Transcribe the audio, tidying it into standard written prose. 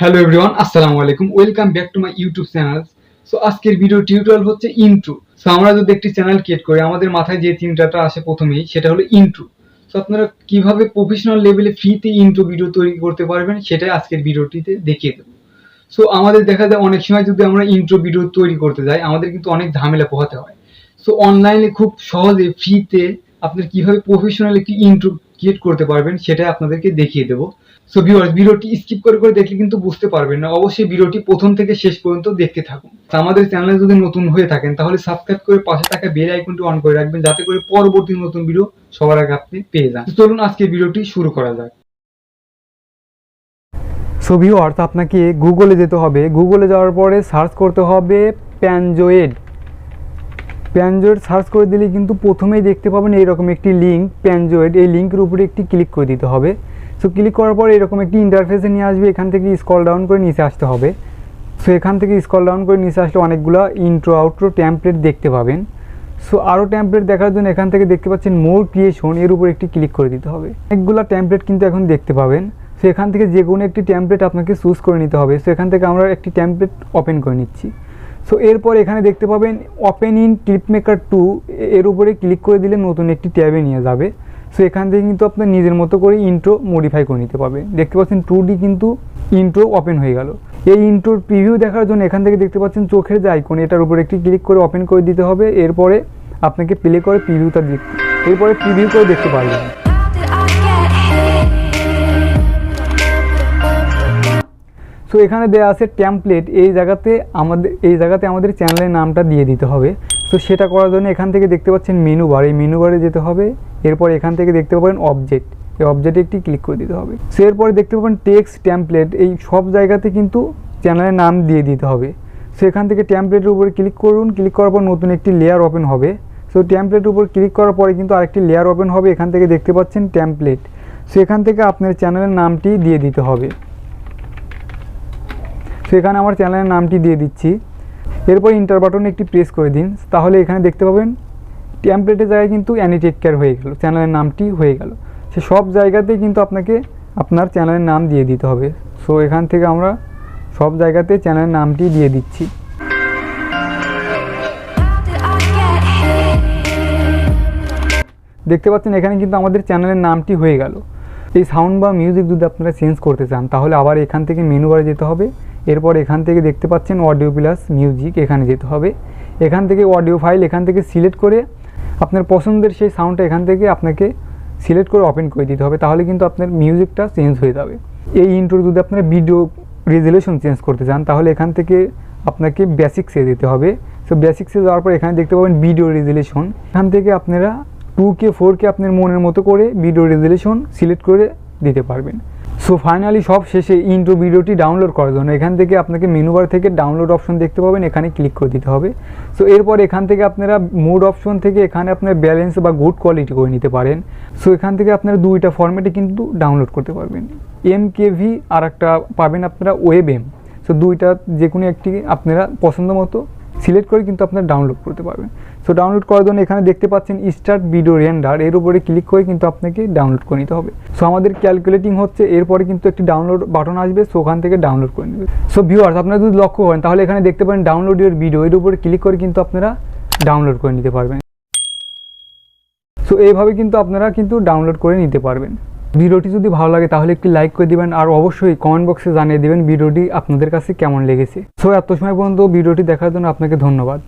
Hello everyone, আসসালামু আলাইকুম। Welcome back to my YouTube channel. So আজকের ভিডিও টিউটোরিয়াল হচ্ছে ইন্ট্রো। সো আমরা যদি একটি চ্যানেল ক্রিয়েট করি, আমাদের মাথায় যে চিন্তাটা আসে প্রথমেই সেটা হলো ইন্ট্রো। সো আপনারা কিভাবে প্রফেশনাল লেভেলে ফ্রিতে ইন্ট্রো ভিডিও তৈরি করতে পারবেন সেটাই আজকের ভিডিওটিতে দেখিয়ে দেবো। সো আমাদের দেখা যায় অনেক সময় যদি আমরা ইন্ট্রো ভিডিও তৈরি করতে যাই, আমাদের কিন্তু অনেক ঝামেলা পোহাতে হয়। সো অনলাইনে খুব সহজে ফ্রিতে আপনারা কিভাবে প্রফেশনাল একটি ইন্ট্রো ক্রিয়েট করতে পারবেন সেটাই আপনাদেরকে দেখিয়ে দেবো। সো ভিউয়ার্স, ভিডিওটি স্কিপ করে দেখলে কিন্তু বুঝতে পারবেন না। অবশ্যই ভিডিওটি প্রথম থেকে শেষ পর্যন্ত দেখতে থাকুন। আমাদের চ্যানেলে যদি নতুন হয়ে থাকেন তাহলে সাবস্ক্রাইব করে পাশে থাকা বেল আইকনটি অন করে রাখবেন, যাতে করে পরবর্তী নতুন ভিডিও সবার আগে আপনি পেয়ে যান। চলুন আজকে ভিডিওটি শুরু করা যাক। সো ভিউয়ার্স, আপনাকে গুগলে যেতে হবে। গুগলে যাওয়ার পরে সার্চ করতে হবে প্যানজয়েড। প্যানজয়েড সার্চ করে দিলে কিন্তু প্রথমেই দেখতে পাবেন এইরকম একটি লিঙ্ক প্যানজয়েড। এই লিঙ্কের উপরে একটি ক্লিক করে দিতে হবে। সো ক্লিক করার পর এরকম একটি ইন্টারফেসে নিয়ে আসবে। এখান থেকে স্ক্রল ডাউন করে নিচে আসতে হবে। সো এখান থেকে স্ক্রল ডাউন করে নিচে আসলে অনেকগুলো ইন্ট্রো আউট্রো ট্যাম্পলেট দেখতে পাবেন। সো আরও ট্যাম্পলেট দেখার জন্য এখান থেকে দেখতে পাচ্ছেন মোর ক্রিয়েশন, এর উপর একটি ক্লিক করে দিতে হবে। অনেকগুলো ট্যাম্পলেট কিন্তু এখন দেখতে পাবেন। সো এখান থেকে যে কোনো একটি ট্যাম্পলেট আপনাকে চুজ করে নিতে হবে। সো এখান থেকে আমরা একটি ট্যাম্পলেট ওপেন করে নিচ্ছি। সো এরপর এখানে দেখতে পাবেন ওপেন ইন ক্লিপমেকার 2, এর উপরে ক্লিক করে দিলে নতুন একটি ট্যাবে নিয়ে যাবে। সো এখান থেকে কিন্তু আপনার নিজের মতো করে ইন্ট্রো মডিফাই করে নিতে পারবেন। দেখতে পাচ্ছেন 2D কিন্তু ইন্ট্রো ওপেন হয়ে গেল। এই ইন্ট্রোর প্রিভিউ দেখার জন্য এখান থেকে দেখতে পাচ্ছেন চোখের যে আইকন, এটার উপরে একটি ক্লিক করে ওপেন করে দিতে হবে। এরপরে আপনাকে প্লে করে প্রিভিউটা দেখতে, এরপরে প্রিভিউ করে দেখতে পারবেন। সো এখানে দেওয়া আছে টেমপ্লেট। এই জায়গাতে আমাদের চ্যানেলের নামটা দিয়ে দিতে হবে। সো সেটা করার জন্য এখান থেকে দেখতে পাচ্ছেন মেনু বার, এই মেনু বারে যেতে হবে। এরপর এখান থেকে দেখতে পাবেন অবজেক্ট, এই অবজেক্টে একটি ক্লিক করে দিতে হবে। সো এরপরে দেখতে পাবেন টেক্সট টেমপ্লেট, এই সব জায়গাতে কিন্তু চ্যানেলের নাম দিয়ে দিতে হবে। সো এখান থেকে টেমপ্লেটের উপরে ক্লিক করুন। ক্লিক করার পর নতুন একটি লেয়ার ওপেন হবে। সো টেমপ্লেটের উপর ক্লিক করার পরে কিন্তু আরেকটি লেয়ার ওপেন হবে। এখান থেকে দেখতে পাচ্ছেন টেমপ্লেট। সো এখান থেকে আপনার চ্যানেলের নামটি দিয়ে দিতে হবে। সেখানে আমার চ্যানেলের নামটি দিয়ে দিচ্ছি। এরপর ইন্টার বাটনে একটি প্রেস করে দিন। তাহলে এখানে দেখতে পাবেন টেমপ্লেটের জায়গায় কিন্তু অ্যানি টেক কেয়ার হয়ে গেল, চ্যানেলের নামটি হয়ে গেল। সে সব জায়গাতেই কিন্তু আপনাকে আপনার চ্যানেলের নাম দিয়ে দিতে হবে। সো এখান থেকে আমরা সব জায়গাতে চ্যানেলের নামটি দিয়ে দিচ্ছি। দেখতে পাচ্ছেন এখানে কিন্তু আমাদের চ্যানেলের নামটি হয়ে গেল। এই সাউন্ড বা মিউজিক যদি আপনারা চেঞ্জ করতে চান তাহলে আবার এখান থেকে মেনু বারে যেতে হবে। এরপর এখান থেকে দেখতে পাচ্ছেন অডিও প্লাস মিউজিক, এখানে যেতে হবে। এখান থেকে অডিও ফাইল এখান থেকে সিলেক্ট করে আপনার পছন্দের সেই সাউন্ডটা এখান থেকে আপনাকে সিলেক্ট করে ওপেন করে দিতে হবে। তাহলে কিন্তু আপনার মিউজিকটা চেঞ্জ হয়ে যাবে। এই ইন্ট্রো যদি আপনারা ভিডিও রেজুলেশন চেঞ্জ করতে চান তাহলে এখান থেকে আপনাকে বেসিক্সে যেতে হবে। সো বেসিক্সে যাওয়ার পর এখানে দেখতে পাবেন ভিডিও রেজুলেশন। এখান থেকে আপনারা 2K 4K আপনার মনের মতো করে ভিডিও রেজুলেশন সিলেক্ট করে দিতে পারবেন। সো ফাইনালি সব শেষে ইন্ট্রো ভিডিওটি ডাউনলোড করার জন্য এখান থেকে আপনাকে মেনু বার থেকে ডাউনলোড অপশন দেখতে পাবেন, এখানে ক্লিক করে দিতে হবে। সো এরপর এখান থেকে আপনারা মোড অপশন থেকে এখানে আপনার ব্যালেন্স বা গুড কোয়ালিটি করে নিতে পারেন। সো এখান থেকে আপনারা দুইটা ফরম্যাটে কিন্তু ডাউনলোড করতে পারবেন। MKV আর একটা পাবেন আপনারা WebM। সো দুইটা যে কোনো একটি আপনারা পছন্দ মতো সিলেক্ট করে কিন্তু আপনারা ডাউনলোড করতে পারবেন। সো ডাউনলোড করার জন্য এখানে দেখতে পাচ্ছেন স্টার্ট ভিডিও রেন্ডার, এর উপরে ক্লিক করে কিন্তু আপনাকে ডাউনলোড করে নিতে হবে। সো আমাদের ক্যালকুলেটিং হচ্ছে, এরপরে কিন্তু একটি ডাউনলোড বাটন আসবে। সো ওখান থেকে ডাউনলোড করে নেবে। সো ভিউয়ার্স, আপনারা যদি লক্ষ্য করেন তাহলে এখানে দেখতে পারেন ডাউনলোড ইউর ভিডিও, এর উপরে ক্লিক করে কিন্তু আপনারা ডাউনলোড করে নিতে পারবেন। সো এইভাবে কিন্তু আপনারা কিন্তু ডাউনলোড করে নিতে পারবেন। ভিডিওটি যদি ভালো লাগে তাহলে একটি লাইক করে দিবেন, আর অবশ্যই কমেন্ট বক্সে জানিয়ে দিবেন ভিডিওটি আপনাদের কাছে কেমন লেগেছে। সো এত সময় পর্যন্ত ভিডিওটি দেখার জন্য আপনাকে ধন্যবাদ।